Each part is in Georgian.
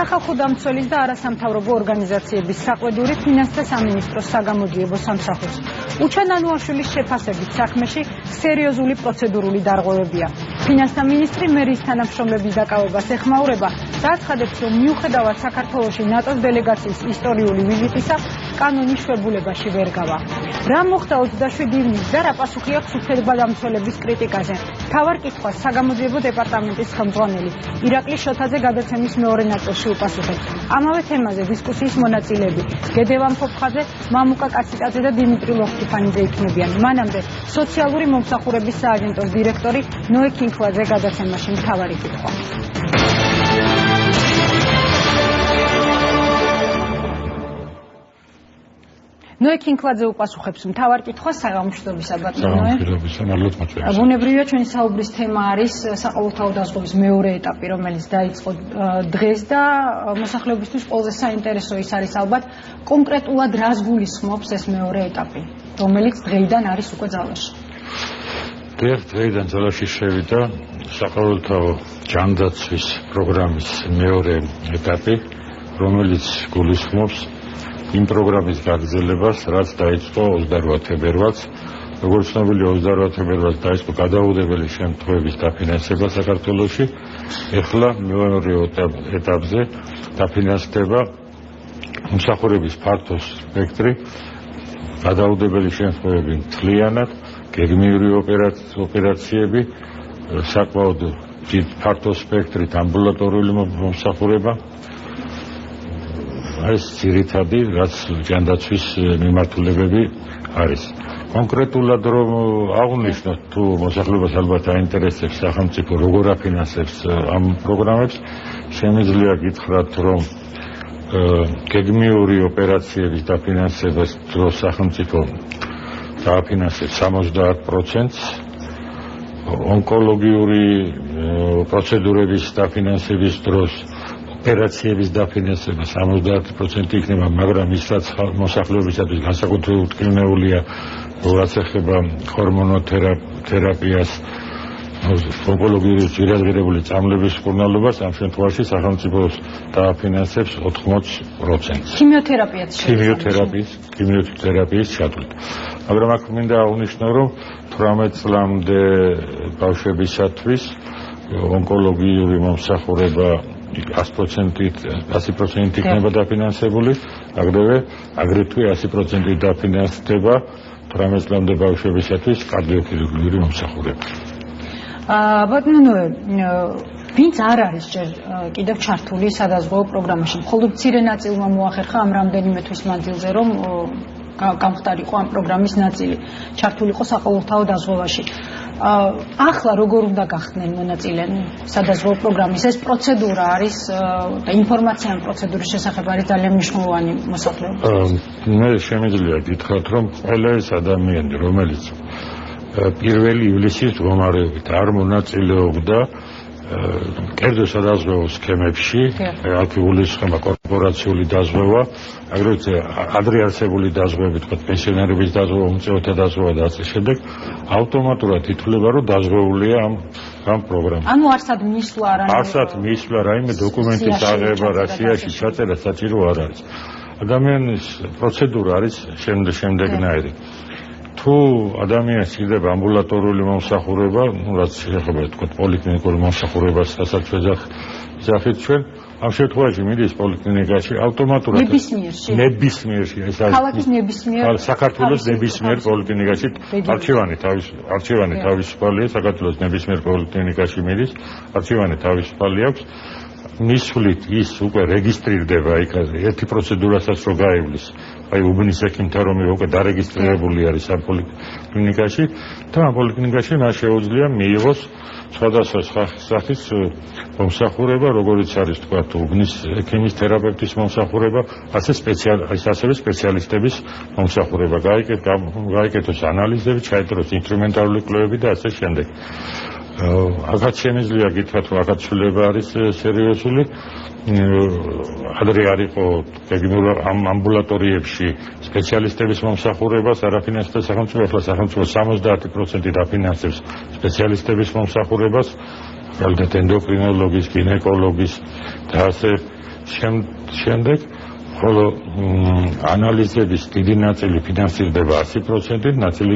სახალხო დამცველის და არასამთავრობო ორგანიზაციების საყვედური ფინანსთა სამინისტროს საგამოძიებო სამსახურს. უჩან ანუაშვილის შეფასებით საქმეში სერიოზული პროცედურული დარღვევებია. ფინანსთა მინისტრი მერის თანამშრომლების დაკავებას ეხმაურება და აცხადებს, რომ მიუხედავად საქართველოში ნატოს დელეგაციის ისტორიული ვიზიტისა, კანონი შვებულებაში ვერ გავა. რა მოხდა 27 ივნისს და რა პასუხი აქვს უფლებადამცველების კრიტიკაზე? მთავარ კითხვას საგამოძიებო დეპარტამენტის ხელმძღვანელი ირაკლი შოთაძე გადაცემის მეორე ნაწილში უპასუხებს. ამავე თემაზე დისკუსიის მონაწილეები გედევან ფოფხაძე, მამუკა კაციტაძე და დიმიტრი ლოხტიფანიძე იქნებიან. მანამდე სოციალური მომსახურების სააგენტოს დირექტორი ნოე კინქვაძე გადაცემაში მთავარი კითხვა. ნოე კინქვაძე უპასუხებს მთავარ კითხვას საგამომშვიდობისა ბატონო ნოე. ბუნებრივია ჩვენი საუბრის თემა არის საყოველთაო დაზღვევის მეორე ეტაპი, რომელიც დაიწყო დღეს და მოსახლეობისთვის ყველაზე საინტერესო ის არის ალბათ კონკრეტულად რას გულისხმობს ეს მეორე ეტაპი, რომელიც დღეიდან არის უკვე ძალაში. დღეიდან ძალაში შევიდა საყოველთაო ჯანდაცვის პროგრამის მეორე ეტაპი, რომელიც გულისხმობს იმ პროგრამის გაგრძელებას, რაც დაიწყო 28 თებერვალს. როგორც ცნობილია, 28 თებერვალს დაიწყო გადაუდებელი შემთხვევების დაფინანსება საქართველოში. ეხლა მეორე ეტაპზე დაფინანსდება მომსახურების ფართო სპექტრი, გადაუდებელი შემთხვევები მთლიანად, გეგმიური ოპერაციები, საკმაოდ ფართო სპექტრით ამბულატორიული მომსახურება. ეს ძირითადი რაც ჯანდაცვის მიმართულებები არის. კონკრეტულად რომ აღვნიშნოთ თუ მოსახლეობას ალბათ აინტერესებს სახელმწიფო როგორ აფინანსებს ამ პროგრამებს, შემიძლია გითხრათ რომ გეგმიური ოპერაციების დაფინანსებას დროს სახელმწიფო დააფინანსებს 70%, ონკოლოგიური პროცედურების დაფინანსების დროს ოპერაციების დაფინანსება 70% იქნება, მაგრამ ის რაც მოსახლეობისათვის განსაკუთრებით უთქმელია, რაც ეხება ჰორმონოთერაპიას, ონკოლოგიური ძვირადღირებული წამლების მკურნალობას, ამ შემთხვევაში სახელმწიფო დააფინანსებს 80%. ქიმიოთერაპიის ჩათვლით. მაგრამ აქ მინდა აღვნიშნო, რომ 18 წლამდე ბავშვებისათვის ონკოლოგიური მომსახურება 100% იქნება დაფინანსებული, აგრეთვე 100% დაფინანსდება 18 წლამდე ბავშვებისათვის კარდიოქირურგიული მომსახურება. ბატონო, ვინც არ არის კიდევ ჩართული სადაზღვევო პროგრამაში, მხოლოდ მცირე ნაწილმა მოახერხა ამ რამდენიმე თვის მანძილზე, რომ გამხდარიყო ამ პროგრამის ნაწილი, ჩართულიყო საყოველთაო დაზღვევაში. ახლა როგორ უნდა გახდნენ მონაწილენი სადაზღვევო პროგრამის? ეს პროცედურა არის და ინფორმაცია ამ პროცედურის შესახებ არის ძალიან მნიშვნელოვანი მოსახლეობისთვის. მე შემიძლია გითხრათ, რომ ყველა ეს ადამიანი, რომელიც 1 ივლისის მდგომარეობით არ მონაწილეობდა კერძო სადაზღვევო სქემებში, აქ გულისხმობა კორპორაციული დაზღვევა, აგრეთვე ადრე არსებული დაზღვევები, თქვა პენსიონერების დაზღვევა, უმცირეთა დაზღვევა და ასე შემდეგ, ავტომატურად ითვლება, რომ დაზღვეულია ამ პროგრამით. ანუ არსად მისვლა, რაიმე დოკუმენტის აღება, რუსიაში ჩაწერა საჭირო არ არის. ადამიანის პროცედურა არის შემდეგნაირი. თუ ადამიანს იღება ამბულატორიული მომსახურება, რაც შეეხება თქვა პოლიკლინიკური მომსახურებას, რასაც ვეძახით ჩვენ, ამ შემთხვევაში მიდის პოლიკლინიკაში ავტომატურად ნებისმიერში, ეს არის საქართველოს ნებისმიერ პოლიკლინიკაში არჩევანი თავისუფალია, საქართველოს ნებისმიერ პოლიკლინიკაში მიდის, არჩევანი თავისუფალი აქვს. მისვლით ის უკვე რეგისტრირდება, იქ ერთი პროცედურასაც რო გაივლის, აი უბნის ექიმთან რომ უკვე დარეგისტრირებული არის ამ პოლიკლინიკაში და ამ პოლიკლინიკაში მას შეუძლია მიიღოს სხვადასხვა სახის მომსახურება, როგორც არის თქვა უბნის ექიმის, თერაპევტის მომსახურება, ასევე სპეციალისტების მომსახურება, გაიკეთოს ანალიზები, ჩაიწეროს ინსტრუმენტალური კვლევები და ასე შემდეგ. აქაც შემიძლია გითხრათ, რომ აქაც ცვლილება არის სერიოზული. ადრე არ იყო ამბულატორიებში სპეციალისტების მომსახურებას არაფინანსებდა სახელმწიფო, ახლა სახელმწიფო 70% დაფინანსებს სპეციალისტების მომსახურებას, ალბათ ენდოკრინოლოგის, გინეკოლოგის და ასე შემდეგ ხოლო ანალიზების დიდი ნაწილი ფინანსირდება 100%, ნაწილი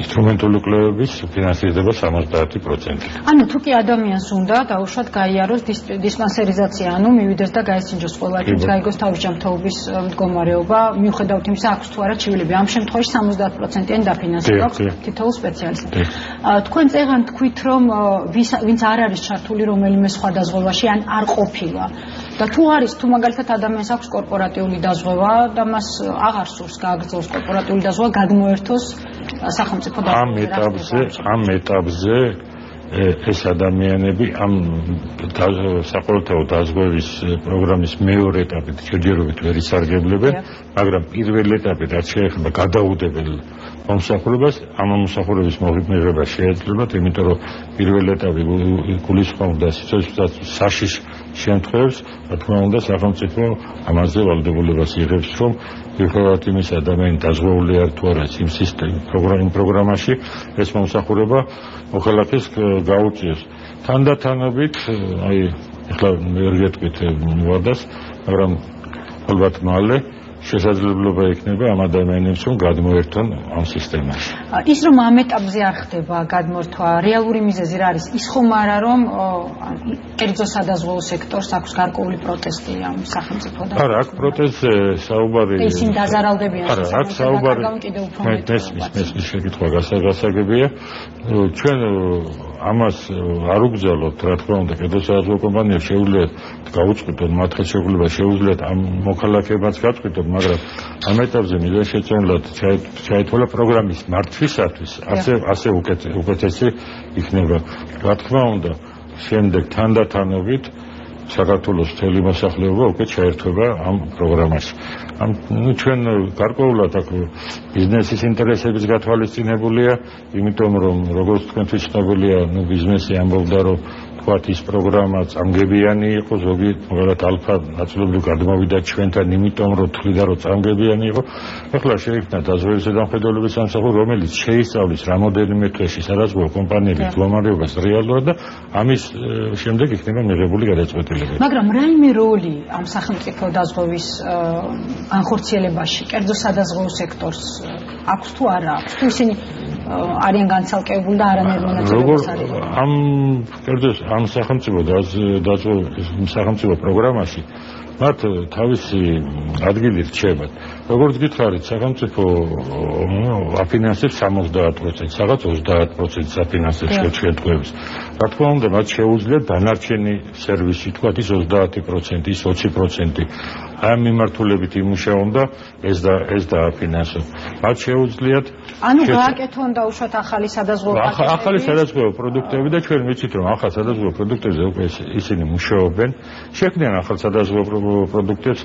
ინსტრუმენტული კვლევების ფინანსირდება 70%. ანუ თუ კი ადამიანს უნდა დაუშვათ გაიაროს დისპანსერიზაცია, ანუ მივიდეს და გაესინჯოს ყველა ჩვენს გაიგოს თავის ჯანმრთელობის მდგომარეობა, მიუხედავად იმისა, აქვს თუ არა ჩივილები. ამ შემთხვევაში 70%-იან დაფინანსება აქვს თითოეულ სპეციალისტს. თქვენ წეღან თქვით, რომ ვინც არ არის ჩართული რომელიმე სხვადასხვაში ან არ ყოფილა და თუ არის, თუ მაგალითად ადამიანს აქვს კორპორატიული დაზღვევა და მას აღარ სურს გააგრძელოს კორპორატიული დაზღვევა, გადმოერთოს სახელმწიფო ამ ეტაპზე ეს ადამიანები ამ საყოველთაო დაზღვევის პროგრამის მეორე ეტაპით ჯერჯერობით ვერ ისარგებლებენ, მაგრამ პირველ ეტაპით რაც შეეხება გადაუდებელ მომსახურებას, ამ მომსახურების მიღება შეეძლებათ, იმიტომ რომ პირველ ეტაპი გულისხმობდა სიცოცხლის საშიშ შემთხვევებს, რა თქმა უნდა, სახელმწიფო ამაზე ვალდებულებას იღებს, რომ მიუხედავად იმისა, ადამიანი დაზღვეული არ თუ არა იმ პროგრამაში, ეს მომსახურება მოხალხეს გაუწიოს. თანდათანობით, აი, ახლა ვერ გეტყვით ვადას, მაგრამ ალბათ მალე შესაძლებლობა იქნება ამ ადამიანებს რომ გადმოერთონ ამ სისტემაში. ის რომ ამ ეტაპზე არ ხდება გადმოერთვა, რეალური მიზეზი რა არის? ის ხომ არა რომ კერძო სადაზღვეო სექტორს აქვს გარკვეული პროტესტი ამ სახელმწიფოდან? არა, აქ პროტესტზე საუბარი ისინი დაზარალდებიან. არა, აქ საუბარი მესმის შეკითხვა გასაგებია. ჩვენ ამას არ უგზავნოთ, რა თქმა უნდა, კერძო სადაზღვეო კომპანიებს შეუძლიათ გაუწყვიტონ, მათ შეუძლება შეუძლიათ ამ მოქალაქეებმაც გაწყვიტონ, მაგრამ ამ ეტაპზე მიზანშეწონილად ჩაითვალა პროგრამის მართვისათვის ასე უკეთესი იქნება. რა თქმა უნდა, შემდეგ თანდათანობით საქართველოს მთელი მოსახლეობა უკვე ჩაერთვება ამ პროგრამაში. ჩვენ გარკვეულად აქ ბიზნესის ინტერესების გათვალისწინებულია, იმიტომ რომ როგორც თქვენთვის ცნობილია, ბიზნესი ამბობდა, რომ ის პროგრამა წამგებიანი იყო, ზოგი მაგალითად ალფა ნაწილობრივ გადმოვიდა ჩვენთან, იმიტომ რომ თვლიდა რომ წამგებიანი იყო. ახლა შეიქმნა დაზღვევის ზედამხედველობის სამსახური, რომელიც შეისწავლის რამოდენიმე თვეში სადაზღვეო კომპანიების მდგომარეობას რეალურად და ამის შემდეგ იქნება მიღებული გადაწყვეტილებები. მაგრამ რაიმე როლი ამ სახელმწიფო დაზღვევის განხორციელებაში კერძო სადაზღვეო სექტორს აქვს თუ არა აქვს? თუ ისინი არიან განცალკევებული და არანაირ მონაწილეობას არ იღებენ. ამ სახელმწიფო პროგრამაში მათ თავისი ადგილი რჩებათ. როგორც გითხარით, სახელმწიფო აფინანსებს 70%, რაღაც 30% აფინანსებს შემთხვევებს. რა თქმა უნდა, მათ შეუძლიათ დანარჩენი სერვისი, თქვათ ის 30%, ის 20%. ამ მიმართულებით იმუშაონ და ეს დააფინანსონ. მათ შეუძლიათ ანუ გააკეთონ და უშუალოდ ახალი სადაზღვეო პაკეტები. ახალი სადაზღვეო პროდუქტები და ჩვენ ვიცით რომ ახალ სადაზღვეო პროდუქტებზე უკვე ისინი მუშაობენ. შექმნიან ახალ სადაზღვეო პროდუქტებს.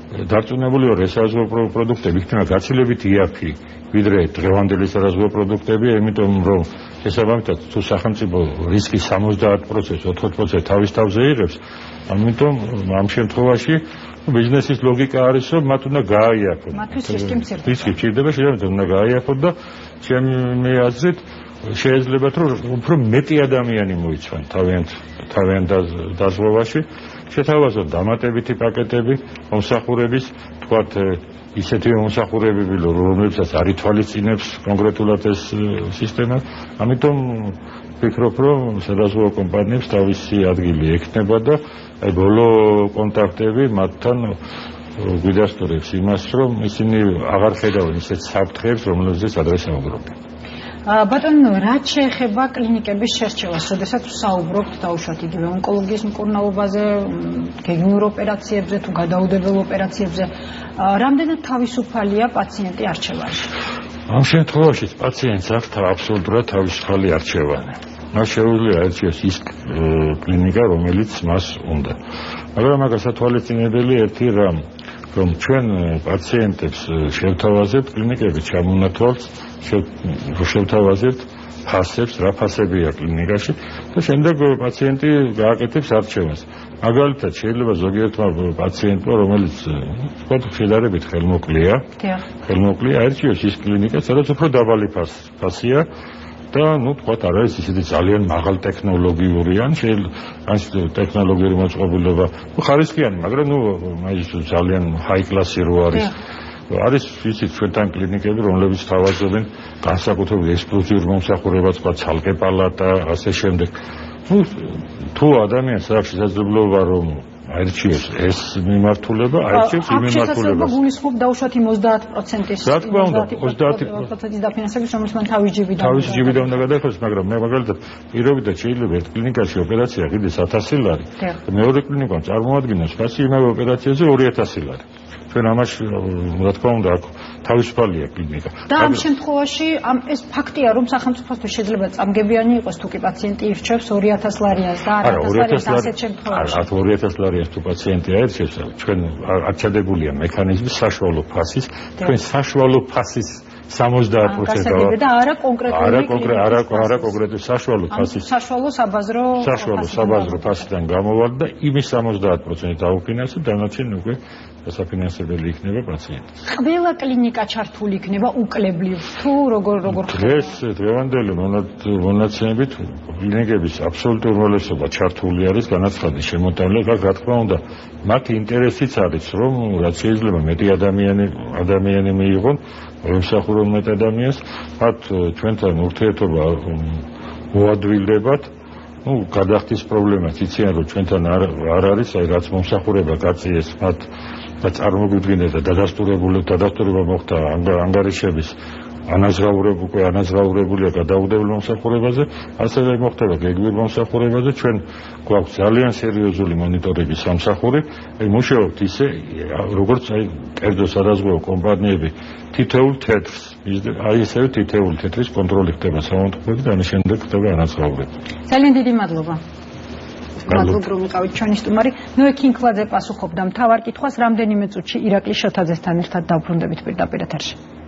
დარწმუნებული ვარ, ეს სადაზღვეო პროდუქტები იქნება გაცილებით იაფი, ვიდრე დღევანდელი სადაზღვეო პროდუქტები, იმიტომ რომ შესაბამისად თუ სახელმწიფო რისკის 70%, 80% თავის თავზე იღებს, ამიტომ ამ შემთხვევაში ბიზნესის ლოგიკა არის, რომ მათ უნდა გააიაფოთ. მათთვის რისკი მცირდება. რისკი მცირდება, შეიძლება უნდა გააიაფოთ და ჩემი აზრით შეიძლება რომ უფრო მეტი ადამიანი მოიცვან თავიანთ დაზღვევაში, შეთავაზოთ დამატებითი პაკეტები მომსახურების, თქვათ ისეთი მომსახურებები, რომლებსაც არ ითვალისწინებს კონკრეტულად ეს სისტემა. ამიტომ ვფიქრობ, რომ სადაზღვეო კომპანიებს თავისი ადგილი ექნება და ბოლო კონტაქტები მათთან გვიდასტურებს იმას, რომ ისინი აღარ ხედავენ ისეთ საფრთხეებს, რომლებზეც ადრე საუბრობდნენ. ბატონო, რაც შეეხება კლინიკების შერჩევას, შესაძლოა საუბრობთ დაუშვათ იგივე ონკოლოგიის მკურნალობაზე, გეგმიურ ოპერაციებზე თუ გადაუდებელ ოპერაციებზე, რამდენად თავისუფალია პაციენტი არჩევაში? ამ შემთხვევაში პაციენტს აქვს აბსოლუტურად თავისუფალი არჩევანი. მას შეუძლია არჩიოს ის კლინიკა, რომელიც მას უნდა. მაგრამ მაგას ათვალისწინებელი ერთი რამ, რომ ჩვენ პაციენტებს შევთავაზებთ კლინიკები ჩამონათვალს, შევთავაზებთ ფასებს, რა ფასებია კლინიკაში და შემდეგ პაციენტი გააკეთებს არჩევას. მაგალითად, შეიძლება ზოგიერთმა პაციენტმა, რომელიც თქვათ შედარებით ხელმოკლეა, აირჩიოს ის კლინიკა, სადაც უფრო დაბალი ფასია და ნუ თქვათ არ არის ისეთი ძალიან მაღალ ტექნოლოგიური ან ტექნოლოგიური მოწყობილობა ხარისხიანი, მაგრამ ნუ ის ძალიან ჰაი კლასი რო არის ვიცით ჩვენთან კლინიკები, რომლებიც თავაზობენ განსაკუთრებულ ექსკლუზიურ მომსახურებას, თქვა ცალკე პალატა, ასე შემდეგ. თუ ადამიანს აქვს შესაძლებლობა რომ აირჩიოს ეს მიმართულება, აირჩიოს იმ მიმართულებას. შესაძლებლობა გულისხმობ დაუშვათ იმ 30%-ის. რა თქმა უნდა, 30%-ის დაფინანსების, რომელიც მან თავის ჯიბიდან უნდა გადაიხადოს, მაგრამ მე მაგალითად პირობითად შეიძლება ერთ კლინიკაში ოპერაცია კიდე 1000 ლარი, მეორე კლინიკამ წარმოადგენს ფასი იმავე ოპერაციაზე 2000 ლარი. ჩვენ ამაში რა თქმა უნდა აქ თავისუფალია კლინიკა. და ამ შემთხვევაში ეს ფაქტია რომ სახელმწიფოსთვის შეიძლება წამგებიანი იყოს თუ კი პაციენტი ირჩევს 2000 ლარიანს და არა 1000 ლარიანს ასეთ შემთხვევაში. 2000 ლარიანს თუ პაციენტი აირჩევს, ჩვენ არჩადებულია მექანიზმი საშუალო ფასის, ჩვენ საშუალო ფასის 70% და არა კონკრეტული არა კონკრეტული საშუალო ფასის საშუალო საბაზრო ფასიდან გამოვარდა და იმის 70% დაუფინანსებ, დანარჩენი უკვე დასაფინანსებელი იქნება პაციენტი. ყველა კლინიკა ჩართული იქნება უკლებლივ თუ როგორ ეს დღევანდელი მონაცემებით კლინიკების აბსოლუტური უმრავლესობა ჩართული არის განაცხადის შემოტანილად, რა თქმა უნდა, მათ ინტერესიც არის რომ რაც შეიძლება მეტი ადამიანი მიიღონ ემსახურონ მეტ ადამიანს, მათ ჩვენთან ურთიერთობა მოადვილდებათ. გადახდის პრობლემას იციან რომ ჩვენთან არ არის, აი რაც მომსახურება გაწიეს მათ და წარმოგვიდგინეს და დადასტურება მოხდა ანგარიშების ანაზღაურებულია გადაუდებელ მომსახურებაზე, ასევე მოხდება გეგმით მომსახურებაზე. ჩვენ გვაქვს ძალიან სერიოზული მონიტორინგის სამსახური, მუშაობთ ისე როგორც კერძო სადაზღვევო კომპანიები თითოეულ თეთრს, ესევე თითოეული თეთრის კონტროლი ხდება სამონტაჟეში და ამის შემდეგ ხდება ანაზღაურება. ძალიან დიდი მადლობა. მადლობ რომ იყავით ჩვენი სტუმარი. ნოე კინკლაძე პასუხობდა მთავარ კითხვას, რამდენიმე წუთში ირაკლი შოთაძესთან ერთად დავბრუნდებით პირდაპირ ეთერში.